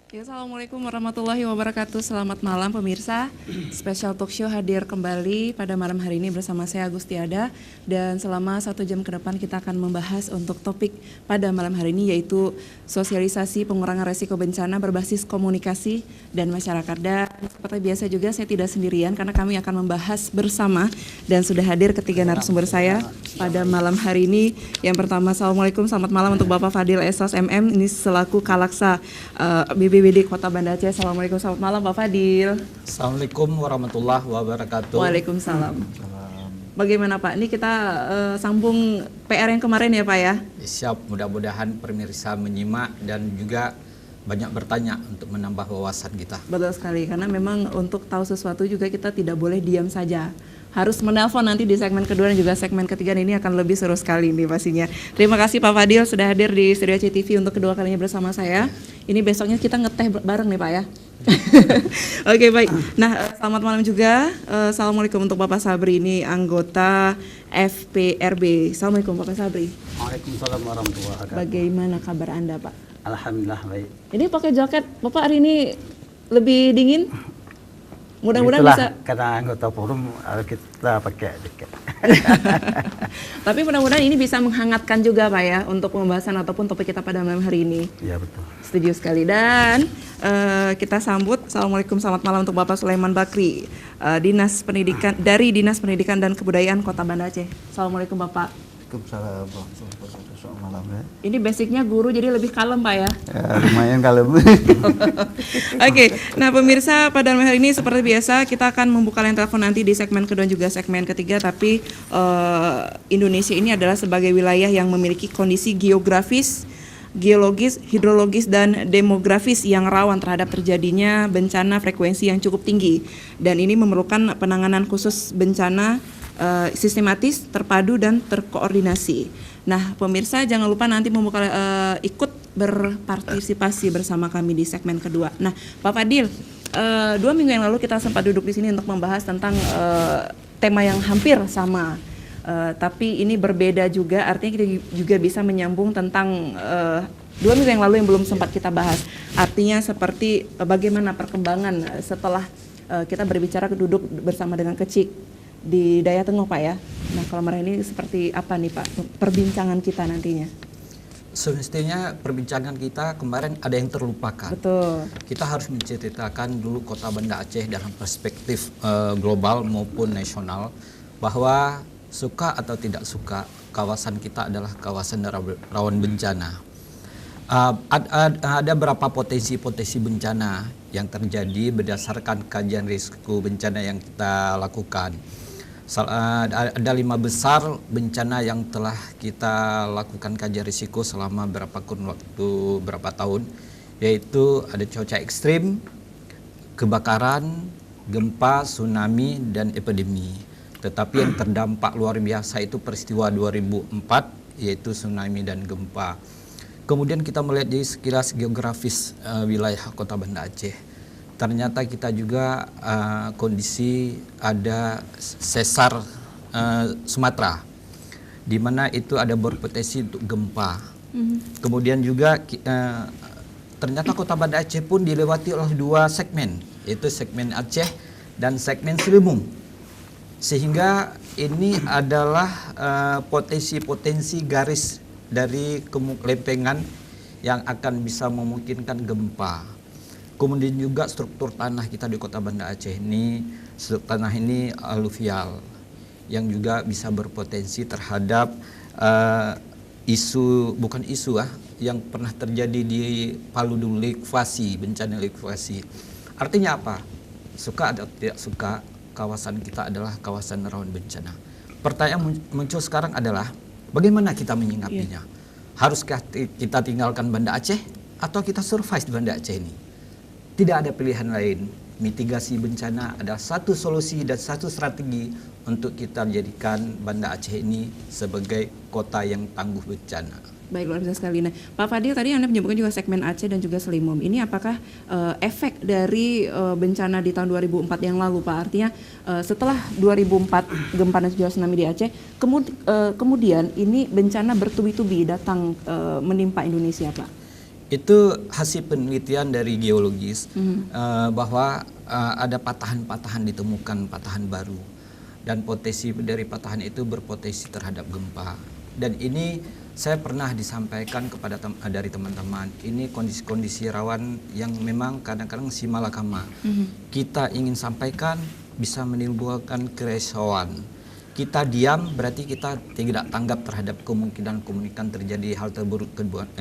Ya, Assalamualaikum warahmatullahi wabarakatuh. Selamat malam pemirsa. Special Talk Show hadir kembali pada malam hari ini bersama saya Agustiada. Dan selama 1 jam ke depan kita akan membahas untuk topik pada malam hari ini, yaitu sosialisasi pengurangan resiko bencana berbasis komunikasi dan masyarakat. Dan seperti biasa juga saya tidak sendirian karena kami akan membahas bersama. Dan sudah hadir ketiga narasumber saya pada malam hari ini. Yang pertama, Assalamualaikum, selamat malam untuk Bapak Fadil Esos MM, ini selaku Kalaksa BPBD Kota Banda Aceh. Assalamualaikum, selamat malam Pak Fadil. Assalamualaikum warahmatullahi wabarakatuh. Waalaikumsalam. Bagaimana Pak? Ini kita sambung PR yang kemarin ya Pak ya? Siap, mudah-mudahan pemirsa menyimak dan juga banyak bertanya untuk menambah wawasan kita. Betul sekali, karena memang untuk tahu sesuatu juga kita tidak boleh diam saja. Harus menelpon nanti di segmen kedua dan juga segmen ketiga, ini akan lebih seru sekali nih pastinya. Terima kasih Pak Fadil sudah hadir di Studio CTV untuk kedua kalinya bersama saya. Ini besoknya kita ngeteh bareng nih Pak ya. Oke, baik. Nah, selamat malam juga. Assalamualaikum untuk Bapak Sabri, ini anggota FPRB. Assalamualaikum Bapak Sabri. Waalaikumsalam warahmatullahi wabarakatuh. Bagaimana kabar Anda Pak? Alhamdulillah baik. Ini pakai jaket Bapak hari ini lebih dingin? Mudah-mudahan Itulah, bisa. karena anggota forum kita pakai jaket. Tapi mudah-mudahan ini bisa menghangatkan juga Pak ya untuk pembahasan ataupun topik kita pada malam hari ini. Ya betul. Setuju sekali. Dan kita sambut, Assalamualaikum, selamat malam untuk Bapak Sulaiman Bakri, Dinas Pendidikan dari Dinas Pendidikan dan Kebudayaan Kota Banda Aceh. Assalamualaikum Bapak. Waalaikumsalam warahmatullahi wabarakatuh. Selamat malam ya. Ini basicnya guru jadi lebih kalem Pak ya. Ya lumayan kalau Oke, nah pemirsa pada malam hari ini seperti biasa kita akan membuka line telepon nanti di segmen kedua dan juga segmen ketiga. Tapi Indonesia ini adalah sebagai wilayah yang memiliki kondisi geografis, geologis, hidrologis, dan demografis yang rawan terhadap terjadinya bencana frekuensi yang cukup tinggi. Dan ini memerlukan penanganan khusus bencana sistematis, terpadu, dan terkoordinasi. Nah, pemirsa jangan lupa nanti membuka ikut berpartisipasi bersama kami di segmen kedua. Nah, Pak Fadil, 2 minggu yang lalu kita sempat duduk di sini untuk membahas tentang tema yang hampir sama. Tapi ini berbeda juga, artinya kita juga bisa menyambung tentang 2 minggu yang lalu yang belum sempat kita bahas. Artinya seperti bagaimana perkembangan setelah kita berbicara duduk bersama dengan Kecik di Daya Tengah Pak ya. Nah, kalau malam ini seperti apa nih Pak perbincangan kita nantinya? Semestinya perbincangan kita kemarin ada yang terlupakan. Betul. Kita harus menceritakan dulu Kota Banda Aceh dalam perspektif global maupun nasional, bahwa suka atau tidak suka kawasan kita adalah kawasan rawan bencana. Ada berapa potensi-potensi bencana yang terjadi berdasarkan kajian risiko bencana yang kita lakukan. Ada 5 besar bencana yang telah kita lakukan kajian risiko selama berapa tahun, yaitu ada cuaca ekstrim, kebakaran, gempa, tsunami, dan epidemi. Tetapi yang terdampak luar biasa itu peristiwa 2004, yaitu tsunami dan gempa. Kemudian kita melihat dari sekilas geografis wilayah Kota Banda Aceh. Ternyata kita juga kondisi ada sesar Sumatera, di mana itu ada berpotensi untuk gempa. Kemudian juga ternyata Kota Banda Aceh pun dilewati oleh 2 segmen, yaitu segmen Aceh dan segmen Selimung. Sehingga ini adalah potensi-potensi garis dari lempengan yang akan bisa memungkinkan gempa. Kemudian juga struktur tanah kita di Kota Banda Aceh ini, struktur tanah ini aluvial yang juga bisa berpotensi terhadap yang pernah terjadi di Palu dulu, likuifasi, bencana likuifasi. Artinya apa? Suka atau tidak suka, kawasan kita adalah kawasan rawan bencana. Pertanyaan muncul sekarang adalah bagaimana kita menyikapinya? Haruskah kita tinggalkan Banda Aceh atau kita survive di Banda Aceh ini? Tidak ada pilihan lain. Mitigasi bencana adalah satu solusi dan satu strategi untuk kita jadikan Banda Aceh ini sebagai kota yang tangguh bencana. Baik, luar biasa sekali. Nah, Pak Fadil tadi Anda menyebutkan juga segmen Aceh dan juga Selimum. Ini apakah efek dari bencana di tahun 2004 yang lalu Pak? Artinya setelah 2004 gempa dan juga tsunami di Aceh, kemudian ini bencana bertubi-tubi datang menimpa Indonesia Pak? Itu hasil penelitian dari geologis bahwa ada patahan-patahan ditemukan, patahan baru, dan potensi dari patahan itu berpotensi terhadap gempa. Dan ini saya pernah disampaikan kepada dari teman-teman, ini kondisi-kondisi rawan yang memang kadang-kadang si malakama kita ingin sampaikan bisa menimbulkan kerisauan. Kita diam berarti kita tidak tanggap terhadap kemungkinan terjadi hal terburuk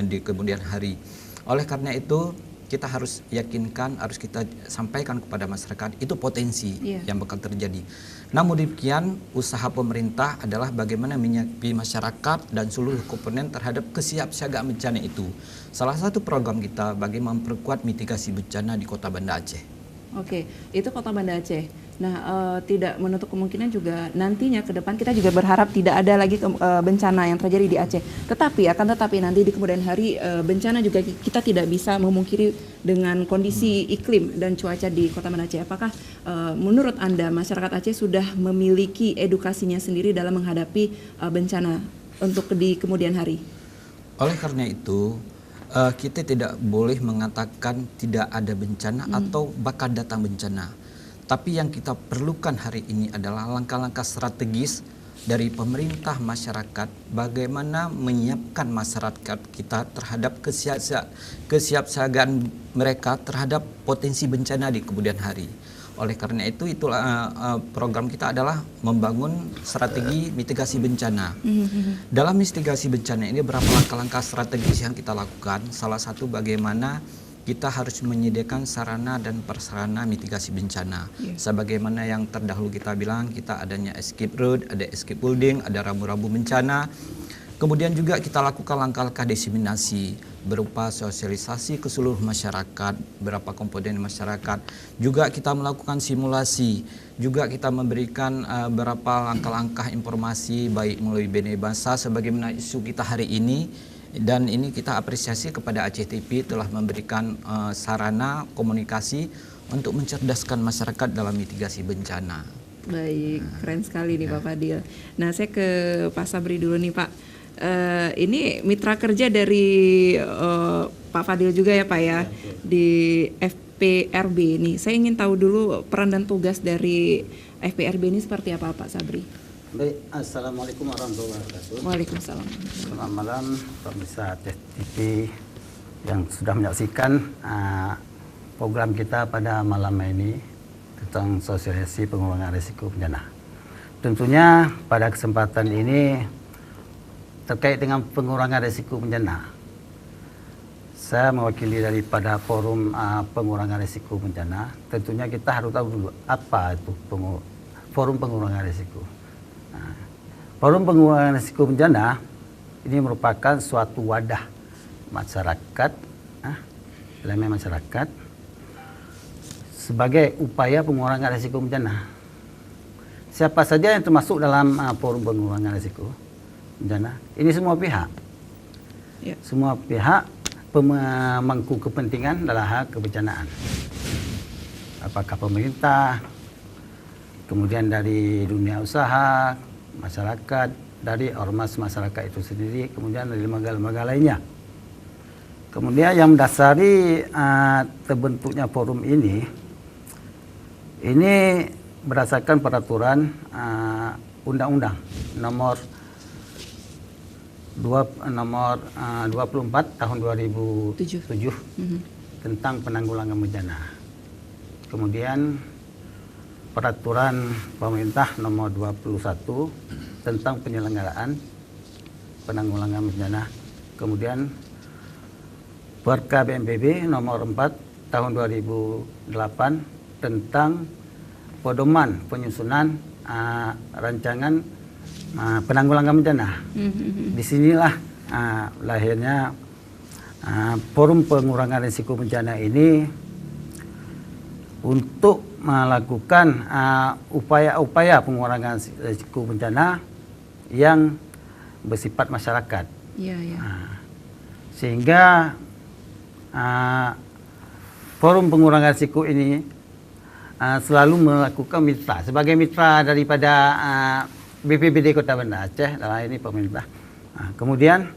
di kemudian hari. Oleh karena itu kita harus yakinkan, harus kita sampaikan kepada masyarakat itu potensi yang bakal terjadi. Namun demikian usaha pemerintah adalah bagaimana menyiapkan masyarakat dan seluruh komponen terhadap kesiapsiagaan bencana itu. Salah satu program kita bagaimana memperkuat mitigasi bencana di Kota Banda Aceh. Oke, itu Kota Banda Aceh. Nah, tidak menutup kemungkinan juga nantinya ke depan kita juga berharap tidak ada lagi bencana yang terjadi di Aceh. Tetapi nanti di kemudian hari bencana juga kita tidak bisa memungkiri dengan kondisi iklim dan cuaca di Kota Banda Aceh. Apakah menurut Anda masyarakat Aceh sudah memiliki edukasinya sendiri dalam menghadapi bencana untuk di kemudian hari? Oleh karena itu kita tidak boleh mengatakan tidak ada bencana atau bakal datang bencana. Tapi yang kita perlukan hari ini adalah langkah-langkah strategis dari pemerintah masyarakat bagaimana menyiapkan masyarakat kita terhadap kesiapsiagaan mereka terhadap potensi bencana di kemudian hari. Oleh karena itu itulah program kita adalah membangun strategi mitigasi bencana. Dalam mitigasi bencana ini beberapa langkah-langkah strategis yang kita lakukan. Salah satu bagaimana kita harus menyediakan sarana dan prasarana mitigasi bencana. Sebagaimana yang terdahulu kita bilang, kita adanya escape road, ada escape building, ada rambu-rambu bencana. Kemudian juga kita lakukan langkah-langkah diseminasi berupa sosialisasi ke seluruh masyarakat, beberapa komponen masyarakat. Juga kita melakukan simulasi, juga kita memberikan beberapa langkah-langkah informasi baik melalui Bene Bangsa sebagaimana isu kita hari ini. Dan ini kita apresiasi kepada Aceh TV telah memberikan sarana komunikasi untuk mencerdaskan masyarakat dalam mitigasi bencana. Baik, keren sekali nih Pak Fadil. Nah, saya ke Pak Sabri dulu nih Pak. Ini mitra kerja dari Pak Fadil juga ya Pak ya, di FPRB ini. Saya ingin tahu dulu peran dan tugas dari FPRB ini seperti apa Pak Sabri? Baik, Assalamualaikum warahmatullahi wabarakatuh. Waalaikumsalam. Selamat malam pemirsa Aceh TV yang sudah menyaksikan program kita pada malam ini tentang sosialisasi pengurangan risiko bencana. Tentunya pada kesempatan ini terkait dengan pengurangan risiko bencana, saya mewakili daripada forum pengurangan risiko bencana. Tentunya kita harus tahu dulu apa itu forum pengurangan risiko. Forum pengurangan risiko bencana ini merupakan suatu wadah masyarakat, elemen masyarakat sebagai upaya pengurangan risiko bencana. Siapa saja yang termasuk dalam forum pengurangan risiko bencana? Ini semua pihak. Semua pihak pemangku kepentingan dalam hal kebencanaan. Apakah pemerintah, kemudian dari dunia usaha, masyarakat, dari ormas masyarakat itu sendiri, kemudian dari lembaga-lembaga lainnya. Kemudian yang mendasari terbentuknya forum ini berdasarkan peraturan Undang-Undang nomor 24 tahun 2007 tentang penanggulangan bencana. Kemudian peraturan pemerintah nomor 21 tentang penyelenggaraan penanggulangan bencana. Kemudian Perka BNPB nomor 4 tahun 2008 tentang pedoman penyusunan rancangan penanggulangan bencana. Disinilah lahirnya forum pengurangan risiko bencana ini untuk melakukan upaya-upaya pengurangan risiko bencana yang bersifat masyarakat. Sehingga forum pengurangan risiko ini selalu melakukan mitra sebagai mitra daripada BPBD Kota Banda Aceh, dalam ini pemerintah. Kemudian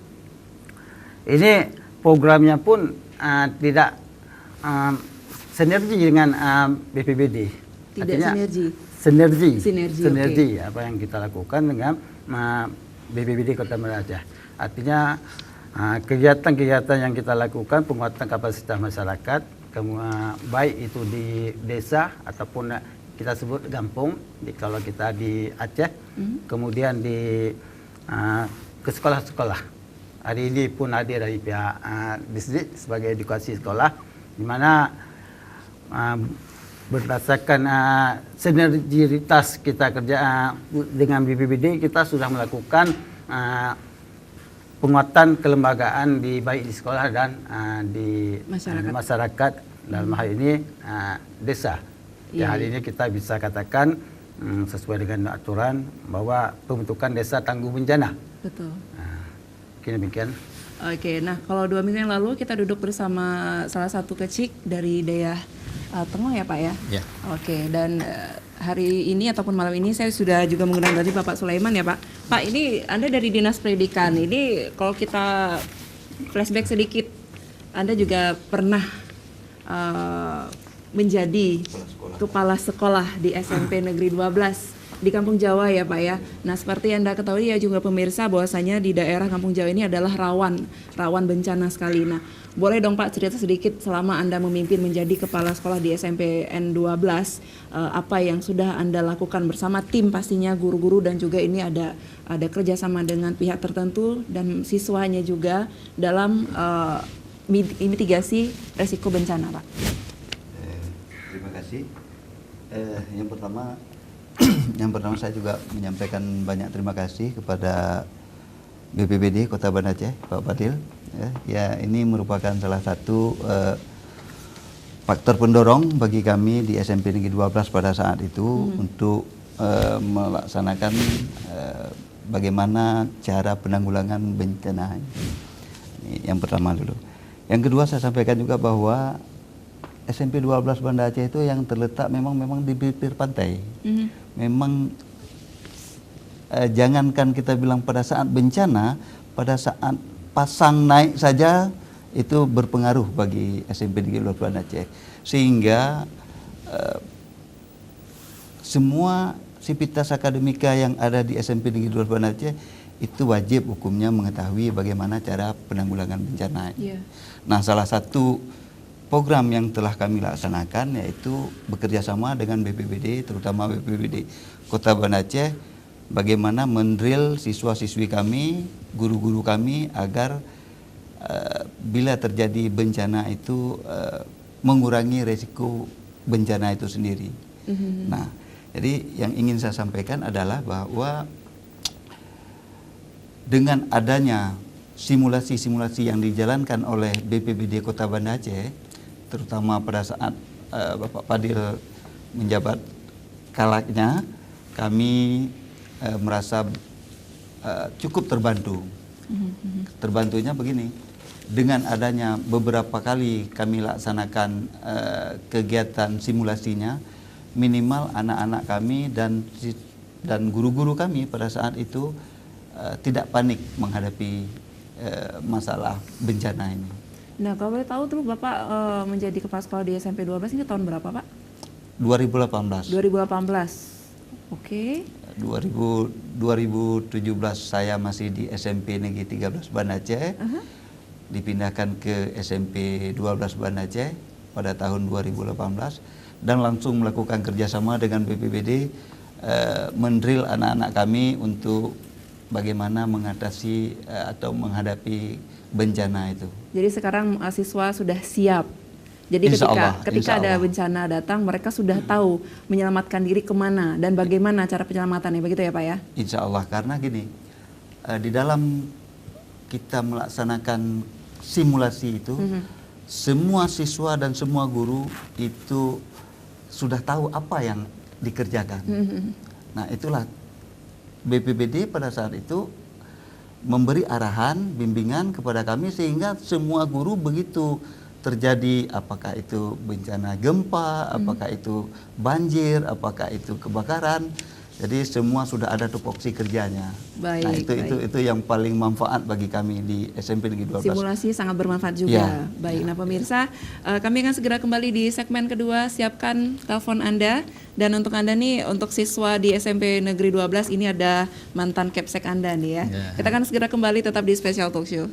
ini programnya pun tidak sinergi dengan BPBD. Tidak sinergi. Sinergi apa yang kita lakukan dengan BPBD Kota Banda Aceh. Artinya kegiatan-kegiatan yang kita lakukan penguatan kapasitas masyarakat, baik itu di desa ataupun kita sebut kampung, kalau kita di Aceh, kemudian ke sekolah-sekolah. Hari ini pun hadir dari pihak distrik sebagai edukasi sekolah, di mana berdasarkan sinergitas kita kerja dengan BPBD, kita sudah melakukan penguatan kelembagaan baik di sekolah dan di masyarakat, dalam hal ini desa. Ya, hari ini kita bisa katakan sesuai dengan aturan bahwa pembentukan desa tangguh bencana. Betul. Mungkin demikian. Oke, nah kalau 2 minggu yang lalu kita duduk bersama salah satu kecik dari daerah Tengah ya Pak ya? Ya. Oke, dan hari ini ataupun malam ini saya sudah juga mengundang tadi Bapak Sulaiman ya Pak. Pak, ini Anda dari Dinas Pendidikan, ini kalau kita flashback sedikit, Anda juga pernah menjadi kepala sekolah di SMP Negeri 12 di Kampung Jawa ya Pak ya. Nah seperti yang Anda ketahui ya juga pemirsa, bahwasanya di daerah Kampung Jawa ini adalah rawan bencana sekali. Nah boleh dong Pak cerita sedikit selama Anda memimpin menjadi kepala sekolah di SMP N12, apa yang sudah Anda lakukan bersama tim pastinya guru-guru, dan juga ini ada kerjasama dengan pihak tertentu dan siswanya juga dalam mitigasi resiko bencana Pak. Terima kasih. Yang pertama saya juga menyampaikan banyak terima kasih kepada BPBD Kota Banda Aceh, Pak Fadil. Ya, ini merupakan salah satu faktor pendorong bagi kami di SMP Negeri 12 pada saat itu untuk melaksanakan bagaimana cara penanggulangan bencana. Ini yang pertama dulu. Yang kedua saya sampaikan juga bahwa SMP 12 Banda Aceh itu yang terletak memang di bibir pantai. Memang jangankan kita bilang pada saat bencana, pada saat pasang naik saja itu berpengaruh bagi SMP 12 Banda Aceh. Sehingga semua sivitas akademika yang ada di SMP 12 Banda Aceh itu wajib hukumnya mengetahui bagaimana cara penanggulangan bencana. Nah, salah satu program yang telah kami laksanakan yaitu bekerja sama dengan BPBD, terutama BPBD Kota Banda Aceh, bagaimana mendrill siswa-siswi kami, guru-guru kami agar bila terjadi bencana itu mengurangi resiko bencana itu sendiri. Nah, jadi yang ingin saya sampaikan adalah bahwa dengan adanya simulasi-simulasi yang dijalankan oleh BPBD Kota Banda Aceh, terutama pada saat Bapak Fadil menjabat kalaknya, kami merasa cukup terbantu. Terbantunya begini, dengan adanya beberapa kali kami laksanakan kegiatan simulasinya, minimal anak-anak kami dan guru-guru kami pada saat itu tidak panik menghadapi masalah bencana ini. Nah, kalau boleh tahu dulu Bapak menjadi kepala sekolah di SMP 12 ini tahun berapa Pak? 2018. 2018. Oke. 2017 saya masih di SMP Negeri 13 Banda Aceh. Dipindahkan ke SMP 12 Banda Aceh pada tahun 2018 dan langsung melakukan kerjasama dengan BPBD mendrill anak-anak kami untuk bagaimana mengatasi atau menghadapi bencana itu. Jadi sekarang siswa sudah siap. Jadi ketika ada bencana datang, mereka sudah tahu menyelamatkan diri kemana dan bagaimana cara penyelamatannya, begitu ya Pak ya? Insya Allah, karena gini, di dalam kita melaksanakan simulasi itu, semua siswa dan semua guru itu sudah tahu apa yang dikerjakan. Nah, itulah BPBD pada saat itu memberi arahan, bimbingan kepada kami sehingga semua guru begitu terjadi apakah itu bencana gempa, apakah itu banjir, apakah itu kebakaran, Jadi semua sudah ada tupoksi kerjanya. Baik, Nah, itu yang paling manfaat bagi kami di SMP Negeri 12. Simulasi sangat bermanfaat juga. Baik, nah pemirsa, kami akan segera kembali di segmen kedua. Siapkan telepon Anda. Dan untuk Anda nih, untuk siswa di SMP Negeri 12 ini ada mantan Kepsek Anda nih ya. Kita akan segera kembali tetap di Special Talk Show.